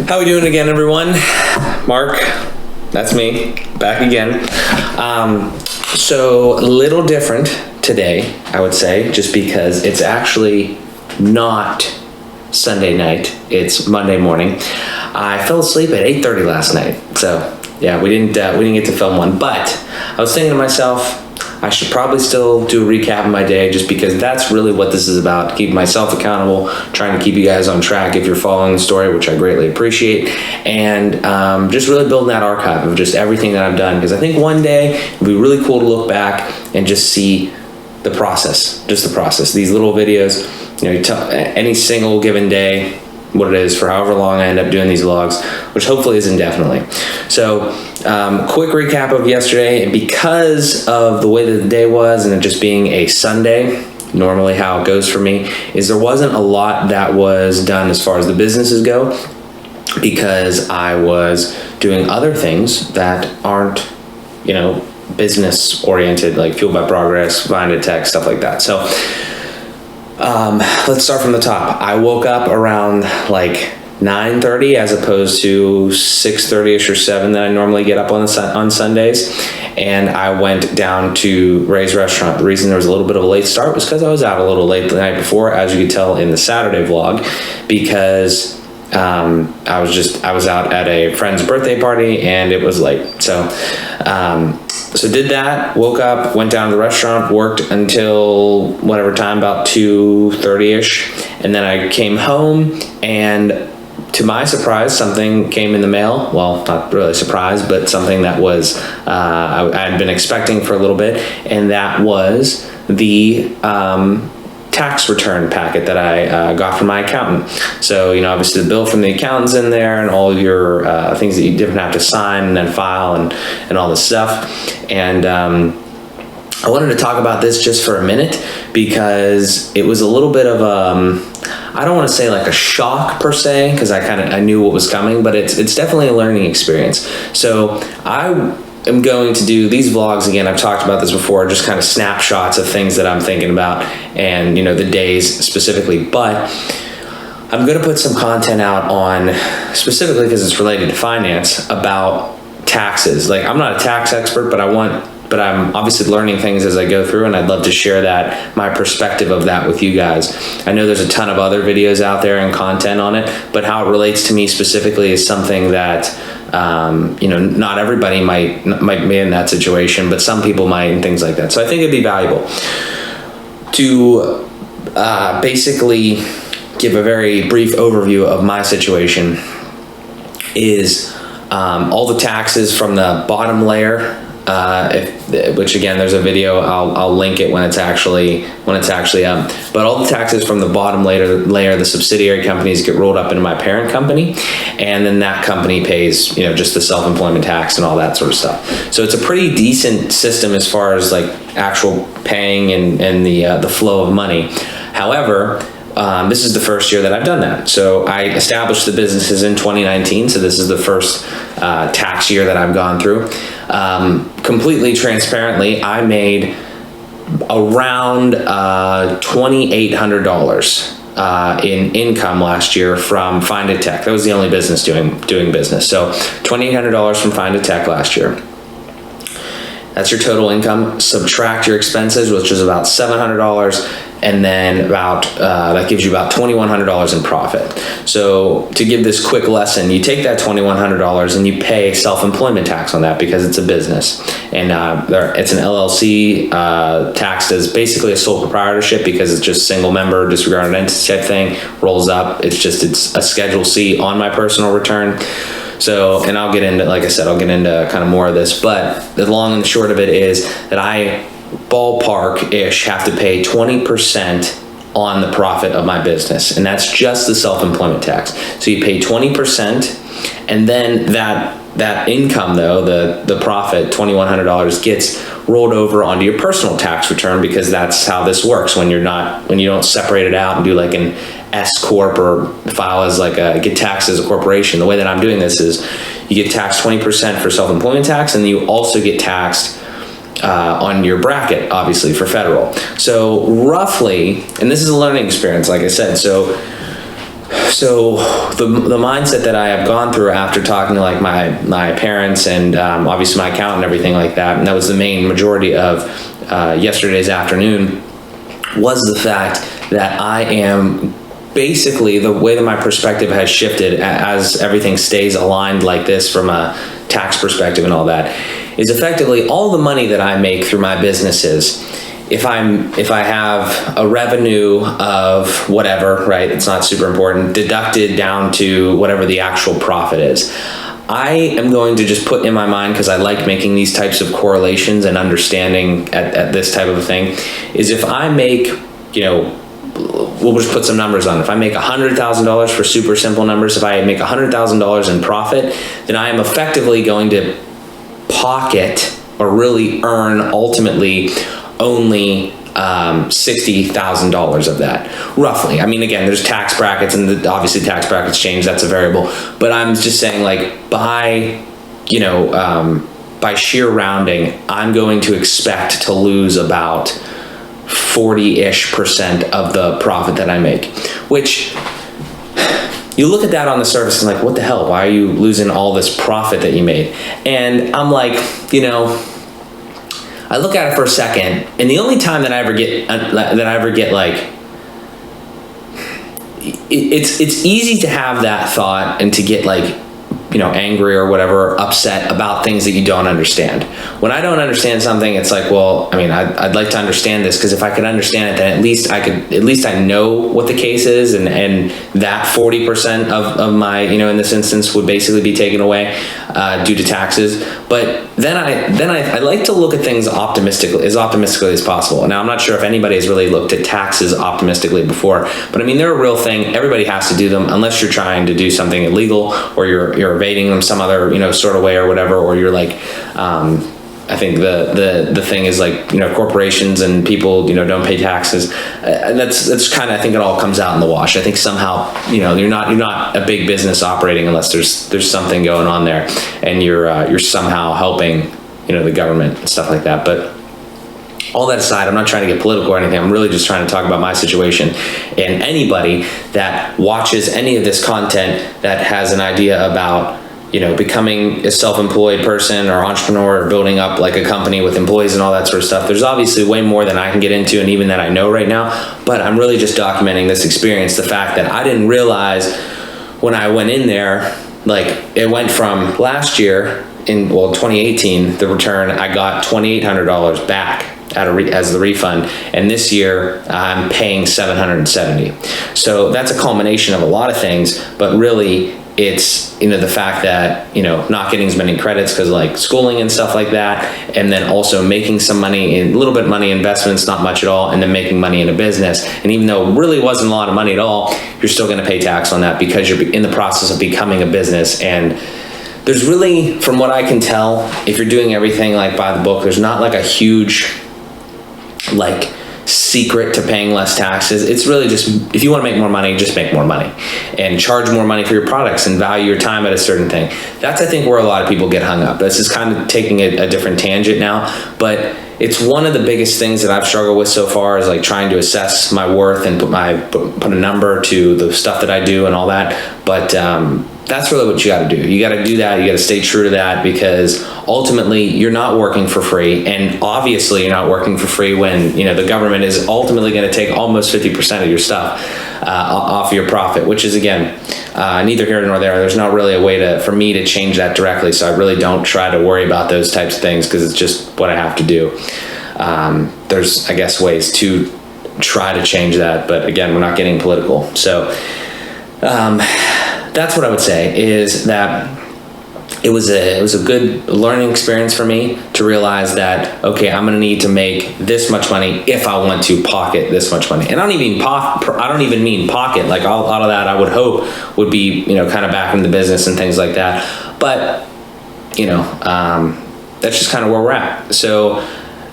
How we doing again, everyone? Mark, that's me, back again. So a little different today, I would say, just because it's actually not Sunday night, it's Monday morning. I fell asleep at 8:30 last night, so yeah, we didn't get to film one, but I was thinking to myself, I should probably still do a recap of my day, just because that's really what this is about, keeping myself accountable, trying to keep you guys on track if you're following the story, which I greatly appreciate, and just really building that archive of just everything that I've done, because I think one day it'd be really cool to look back and just see the process, just the process. These little videos, you tell any single given day what it is for however long I end up doing these vlogs, which hopefully is indefinitely. So quick recap of yesterday, and because of the way that the day was and it just being a Sunday, normally how it goes for me is there wasn't a lot that was done as far as the businesses go, because I was doing other things that aren't, business oriented, like Fueled by Progress, Find Tech, stuff like that. So let's start from the top. I woke up around like 9:30 as opposed to 6:30ish or 7 that I normally get up on Sundays, and I went down to Ray's restaurant. The reason there was a little bit of a late start was because I was out a little late the night before, as you could tell in the Saturday vlog, because I was out at a friend's birthday party and it was late. So did that, woke up, went down to the restaurant, worked until whatever time, about 2:30ish, and then I came home, and to my surprise, something came in the mail. Well, not really surprised, but something that was I had been expecting for a little bit, and that was the tax return packet that I got from my accountant. So, obviously the bill from the accountant's in there, and all of your things that you didn't have to sign and then file and all this stuff. And I wanted to talk about this just for a minute, because it was a little bit of I don't want to say like a shock per se, because I knew what was coming, but it's definitely a learning experience. So I'm going to do these vlogs again. I've talked about this before, just kind of snapshots of things that I'm thinking about, and the days specifically, but I'm going to put some content out on, specifically because it's related to finance, about taxes. Like, I'm not a tax expert, but I'm obviously learning things as I go through, and I'd love to share my perspective of that with you guys. I know there's a ton of other videos out there and content on it, but how it relates to me specifically is something that not everybody might be in that situation, but some people might, and things like that. So I think it'd be valuable to basically give a very brief overview of my situation. Is all the taxes from the bottom layer, which again, there's a video, I'll link it when it's actually up, but all the taxes from the bottom layer, the subsidiary companies get rolled up into my parent company, and then that company pays just the self-employment tax and all that sort of stuff. So it's a pretty decent system as far as like actual paying and the flow of money. However, this is the first year that I've done that. So I established the businesses in 2019. So this is the first tax year that I've gone through. Completely transparently, I made around $2,800 in income last year from Find Tech. That was the only business doing business. So $2,800 from Find Tech last year. That's your total income. Subtract your expenses, which is about $700, and then that gives you about $2,100 in profit. So to give this quick lesson, you take that $2,100 and you pay self-employment tax on that, because it's a business, and it's an LLC, taxed as basically a sole proprietorship, because it's just single member disregarded entity type thing, rolls up. It's a Schedule C on my personal return. So, and I'll get into, like I said, kind of more of this, but the long and the short of it is that I ballpark-ish have to pay 20% on the profit of my business, and that's just the self-employment tax. So you pay 20%, and then that income, though, the profit, $2,100, gets rolled over onto your personal tax return, because that's how this works when you don't separate it out and do like an S corp or file as get taxed as a corporation. The way that I'm doing this is you get taxed 20% for self-employment tax, and then you also get taxed on your bracket, obviously, for federal. So roughly, and this is a learning experience, like I said, so So the mindset that I have gone through after talking to like my parents and obviously my accountant and everything like that, and that was the main majority of yesterday's afternoon, was the fact that I am basically, the way that my perspective has shifted as everything stays aligned like this from a tax perspective and all that, is effectively all the money that I make through my businesses. If I have a revenue of whatever, right, it's not super important, deducted down to whatever the actual profit is, I am going to just put in my mind, because I like making these types of correlations and understanding at this type of a thing, is if I make, we'll just put some numbers on. If I make $100,000, for super simple numbers, if I make $100,000 in profit, then I am effectively going to pocket or really earn ultimately only $60,000 of that, roughly. I mean, again, there's tax brackets, and obviously tax brackets change, that's a variable, but I'm just saying, like, by sheer rounding, I'm going to expect to lose about 40-ish% of the profit that I make, which you look at that on the surface and like, what the hell, why are you losing all this profit that you made? And I'm like, I look at it for a second, and the only time that I ever get like, it's easy to have that thought and to get like, angry or whatever, upset about things that you don't understand. When I don't understand something, it's like, well, I mean, I'd like to understand this, because if I could understand it, then at least I know what the case is, and that 40% of my, in this instance, would basically be taken away due to taxes. But then I like to look at things as optimistically as possible. Now, I'm not sure if anybody has really looked at taxes optimistically before, but I mean, they're a real thing. Everybody has to do them, unless you're trying to do something illegal, or you're evading them some other sort of way or whatever, or you're like, I think the thing is like, corporations and people, don't pay taxes. That's kind of, I think it all comes out in the wash. I think somehow, you're not a big business operating unless there's something going on there, and you're somehow helping, the government and stuff like that. But all that aside, I'm not trying to get political or anything. I'm really just trying to talk about my situation. And anybody that watches any of this content that has an idea about, becoming a self-employed person or entrepreneur, or building up like a company with employees and all that sort of stuff, there's obviously way more than I can get into, and even that I know right now. But I'm really just documenting this experience, the fact that I didn't realize when I went in there, like, it went from last year in 2018, the return, I got $2,800 back as the refund, and this year I'm paying $770. So that's a culmination of a lot of things, but really it's the fact that not getting as many credits because like schooling and stuff like that, and then also making some money in, a little bit of money in investments, not much at all, and then making money in a business. And even though it really wasn't a lot of money at all, you're still going to pay tax on that because you're in the process of becoming a business. And there's really, from what I can tell, if you're doing everything like by the book, there's not like a huge like secret to paying less taxes. It's really just, if you want to make more money, just make more money and charge more money for your products and value your time at a certain thing. That's, I think, where a lot of people get hung up. This is kind of taking a different tangent now, but it's one of the biggest things that I've struggled with so far, is like trying to assess my worth and put a number to the stuff that I do and all that. But that's really what you got to do. You got to do that. You got to stay true to that, because ultimately you're not working for free. And obviously you're not working for free when, the government is ultimately going to take almost 50% of your stuff off your profit, which is, again, neither here nor there. There's not really a way for me to change that directly. So I really don't try to worry about those types of things, because it's just what I have to do. There's, I guess, ways to try to change that, but again, we're not getting political. So, that's what I would say, is that it was a good learning experience for me to realize that, okay, I'm going to need to make this much money if I want to pocket this much money. And I don't even mean pocket, like a lot of that I would hope would be, kind of back in the business and things like that. But, that's just kind of where we're at. So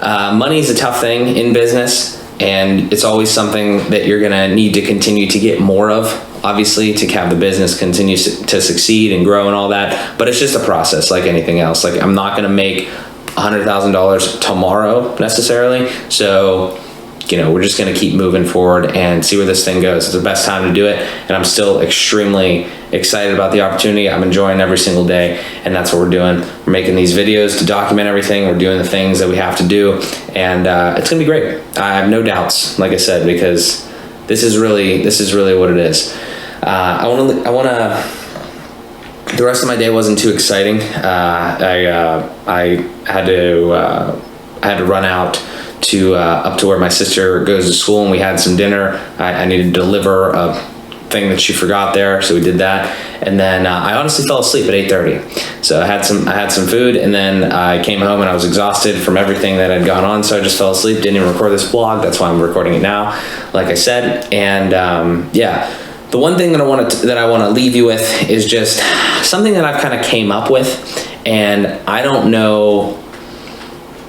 money is a tough thing in business, and it's always something that you're going to need to continue to get more of, obviously, to have the business continue to succeed and grow and all that. But it's just a process like anything else. Like, I'm not going to make $100,000 tomorrow necessarily. So we're just going to keep moving forward and see where this thing goes. It's the best time to do it, and I'm still extremely excited about the opportunity. I'm enjoying every single day, and that's what we're doing. We're making these videos to document everything. We're doing the things that we have to do, and it's going to be great. I have no doubts, like I said, because this is really what it is. I want to. The rest of my day wasn't too exciting. I had to run out to up to where my sister goes to school, and we had some dinner. I needed to deliver a thing that she forgot there, so we did that. And then I honestly fell asleep at 8:30. So I had some food, and then I came home and I was exhausted from everything that had gone on. So I just fell asleep. Didn't even record this vlog. That's why I'm recording it now, like I said. And yeah. The one thing that I want to leave you with is just something that I've kind of came up with, and I don't know.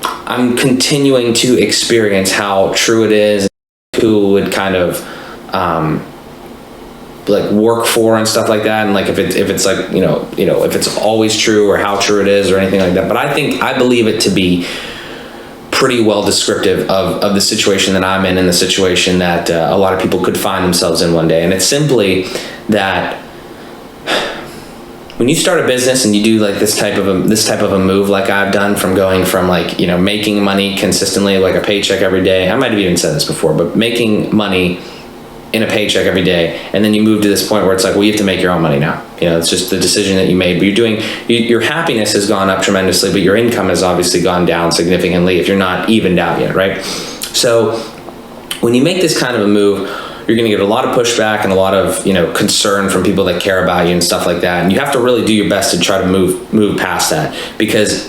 I'm continuing to experience how true it is, who would kind of like work for and stuff like that, and like if it's like if it's always true or how true it is or anything like that. But I believe it to be pretty well descriptive of the situation that I'm in and the situation that a lot of people could find themselves in one day. And it's simply that when you start a business and you do like this type of a move like I've done, from going from like making money consistently, like a paycheck every day. I might have even said this before, but making money in a paycheck every day, and then you move to this point where it's like, well, you have to make your own money now. It's just the decision that you made. But your happiness has gone up tremendously, but your income has obviously gone down significantly if you're not evened out yet, right? So when you make this kind of a move, you're going to get a lot of pushback and a lot of concern from people that care about you and stuff like that. And you have to really do your best to try to move past that, because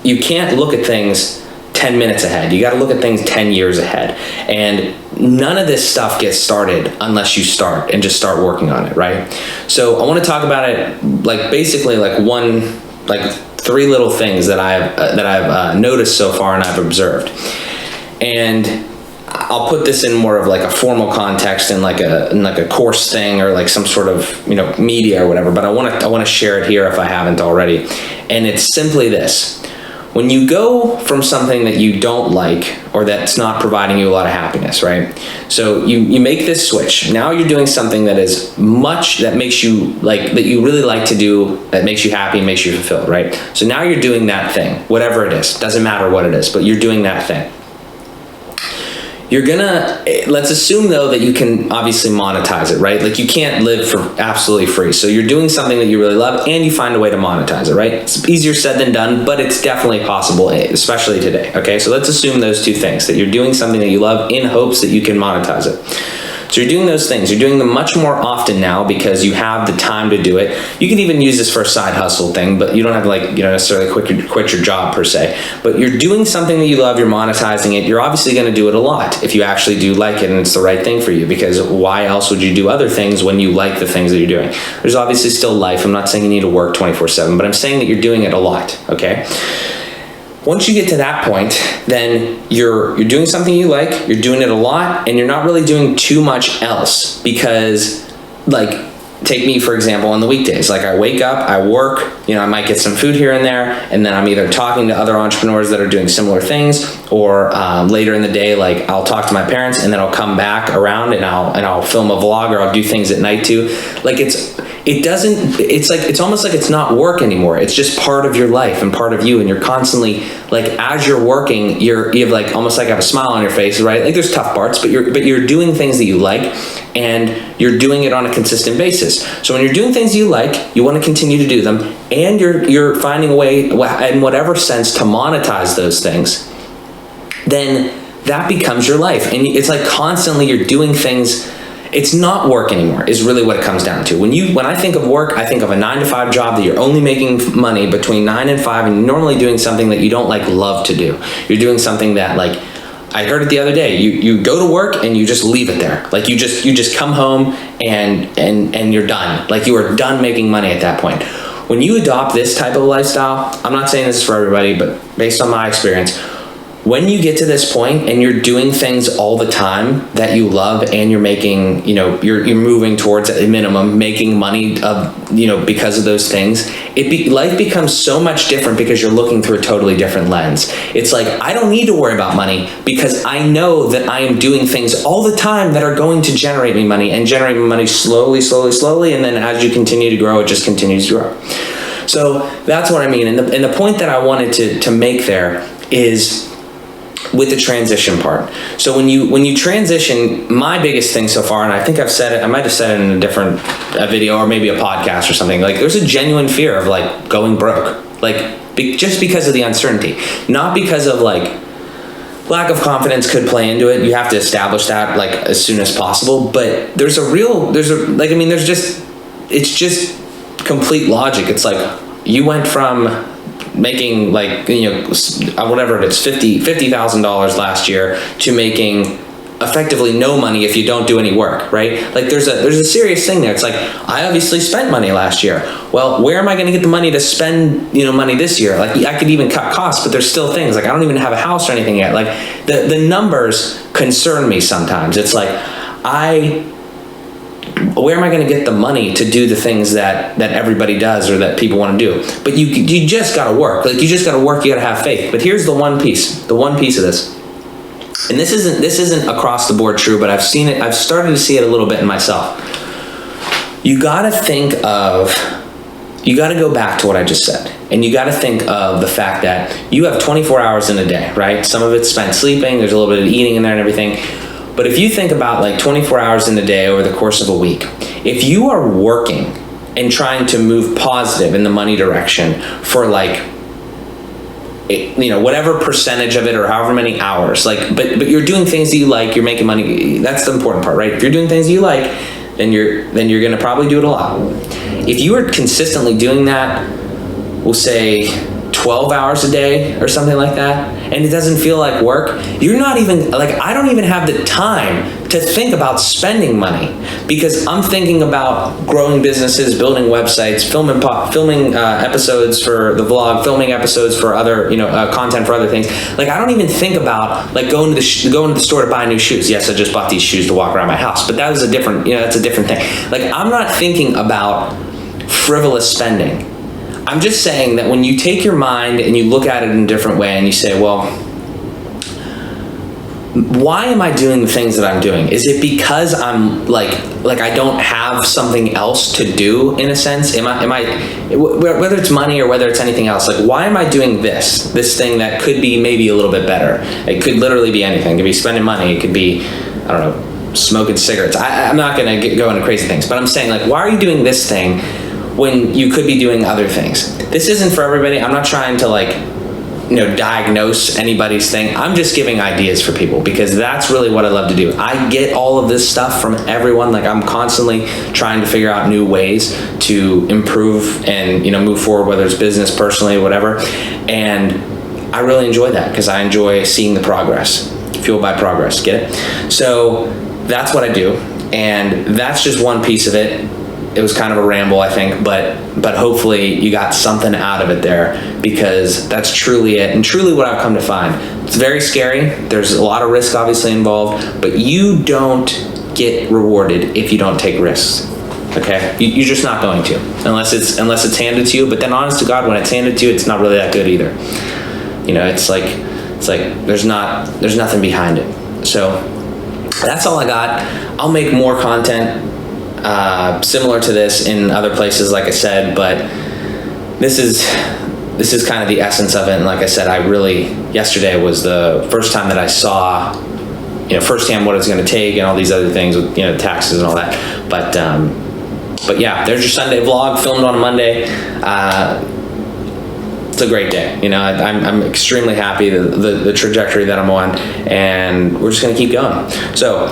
you can't look at things 10 minutes ahead. You got to look at things 10 years ahead. And none of this stuff gets started unless you start and just start working on it, right? So I want to talk about it like basically like three little things that I've noticed so far and I've observed. And I'll put this in more of like a formal context in like a course thing or like some sort of media or whatever, but I want to share it here if I haven't already. And it's simply this. When you go from something that you don't like or that's not providing you a lot of happiness, right? So you make this switch. Now you're doing something that makes you like, that you really like to do, that makes you happy and makes you fulfilled, right? So now you're doing that thing, whatever it is. Doesn't matter what it is, but you're doing that thing. Let's assume though that you can obviously monetize it, right? Like you can't live for absolutely free. So you're doing something that you really love and you find a way to monetize it, right? It's easier said than done, but it's definitely possible, especially today, okay? So let's assume those two things, that you're doing something that you love in hopes that you can monetize it. So you're doing those things. You're doing them much more often now because you have the time to do it. You can even use this for a side hustle thing, but you don't have to necessarily quit your job per se. But you're doing something that you love, you're monetizing it. You're obviously going to do it a lot if you actually do like it and it's the right thing for you, because why else would you do other things when you like the things that you're doing? There's obviously still life. I'm not saying you need to work 24/7, but I'm saying that you're doing it a lot, okay? Once you get to that point, then you're doing something you like, you're doing it a lot, and you're not really doing too much else, because like, take me for example on the weekdays. Like I wake up, I work, I might get some food here and there, and then I'm either talking to other entrepreneurs that are doing similar things, or later in the day, like I'll talk to my parents, and then I'll come back around and I'll film a vlog, or I'll do things at night too. Like it's almost like it's not work anymore. It's just part of your life and part of you, and you're constantly like, as you're working, you have like almost like have a smile on your face, right? Like there's tough parts, but you're doing things that you like, and you're doing it on a consistent basis. So when you're doing things you like, you want to continue to do them, and you're finding a way in whatever sense to monetize those things, then that becomes your life. And it's like constantly you're doing things. It's not work anymore is really what it comes down to. When I think of work, I think of a 9-to-5 job that you're only making money between 9 and 5, and you're normally doing something that you don't like love to do. You're doing something that, like, I heard it the other day, you go to work and you just leave it there. Like you just come home and you're done. Like you are done making money at that point. When you adopt this type of lifestyle, I'm not saying this is for everybody, but based on my experience, when you get to this point and you're doing things all the time that you love, and you're making, you're moving towards a minimum, making money because of those things, life becomes so much different because you're looking through a totally different lens. It's like, I don't need to worry about money because I know that I am doing things all the time that are going to generate me money, and generate me money slowly, and then as you continue to grow, it just continues to grow. So that's what I mean. And the point that I wanted to make there is with the transition part. So when you transition, my biggest thing so far, and I think I've said it, I might have said it in a different video or maybe a podcast or something, like there's a genuine fear of like going broke, like just because of the uncertainty, not because of like lack of confidence could play into it. You have to establish that like as soon as possible. But it's just complete logic. It's like you went from making like, whatever it is, $50,000 last year to making effectively no money if you don't do any work, right? Like there's a serious thing there. It's like, I obviously spent money last year. Well, where am I going to get the money to spend, money this year? Like I could even cut costs, but there's still things like I don't even have a house or anything yet. Like the numbers concern me sometimes. It's like, where am I going to get the money to do the things that everybody does or that people want to do? But you just got to work. Like you just got to work. You got to have faith. But here's the one piece of this. And this isn't across the board true, but I've seen it. I've started to see it a little bit in myself. You got to go back to what I just said. And you got to think of the fact that you have 24 hours in a day, right? Some of it's spent sleeping. There's a little bit of eating in there and everything. But if you think about like 24 hours in a day over the course of a week, if you are working and trying to move positive in the money direction for like, whatever percentage of it or however many hours, like, but you're doing things that you like, you're making money. That's the important part, right? If you're doing things you like, then you're going to probably do it a lot. If you are consistently doing that, we'll say 12 hours a day or something like that, and it doesn't feel like work, you're not even like, I don't even have the time to think about spending money because I'm thinking about growing businesses, building websites, filming episodes for the vlog, filming episodes for other, content for other things. Like I don't even think about like going to the store to buy new shoes. Yes, I just bought these shoes to walk around my house, but that was that's a different thing. Like I'm not thinking about frivolous spending. I'm just saying that when you take your mind and you look at it in a different way and you say, well, why am I doing the things that I'm doing? Is it because I'm like I don't have something else to do in a sense? Am I whether it's money or whether it's anything else, like why am I doing this thing that could be maybe a little bit better? It could literally be anything. It could be spending money. It could be, I don't know, smoking cigarettes. I'm not going to go into crazy things, but I'm saying like, why are you doing this thing when you could be doing other things? This isn't for everybody. I'm not trying to diagnose anybody's thing. I'm just giving ideas for people because that's really what I love to do. I get all of this stuff from everyone. Like I'm constantly trying to figure out new ways to improve and, move forward, whether it's business, personally, whatever. And I really enjoy that because I enjoy seeing the progress, fueled by progress. Get it? So that's what I do. And that's just one piece of it. It was kind of a ramble, I think, but hopefully you got something out of it there because that's truly it and truly what I've come to find. It's very scary. There's a lot of risk obviously involved, but you don't get rewarded if you don't take risks. Okay, you're just not going to unless it's handed to you. But then, honest to God, when it's handed to you, it's not really that good either. It's like there's nothing behind it. So that's all I got. I'll make more content similar to this in other places, like I said, but this is kind of the essence of it. And like I said, yesterday was the first time that I saw, firsthand what it's going to take and all these other things with, taxes and all that. But yeah, there's your Sunday vlog filmed on a Monday. It's a great day. I'm extremely happy the trajectory that I'm on, and we're just going to keep going. So,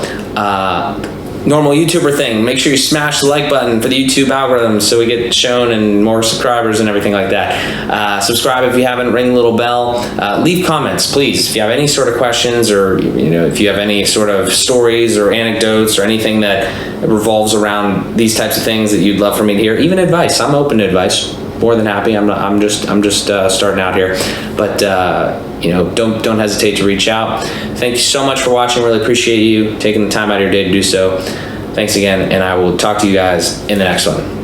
normal YouTuber thing, make sure you smash the like button for the YouTube algorithm so we get shown and more subscribers and everything like that. Subscribe if you haven't, ring the little bell. Leave comments, please. If you have any sort of questions or if you have any sort of stories or anecdotes or anything that revolves around these types of things that you'd love for me to hear, even advice. I'm open to advice. more than happy. I'm just starting out here, but don't hesitate to reach out. Thank you so much for watching. Really appreciate you taking the time out of your day to do so. Thanks again, and I will talk to you guys in the next one.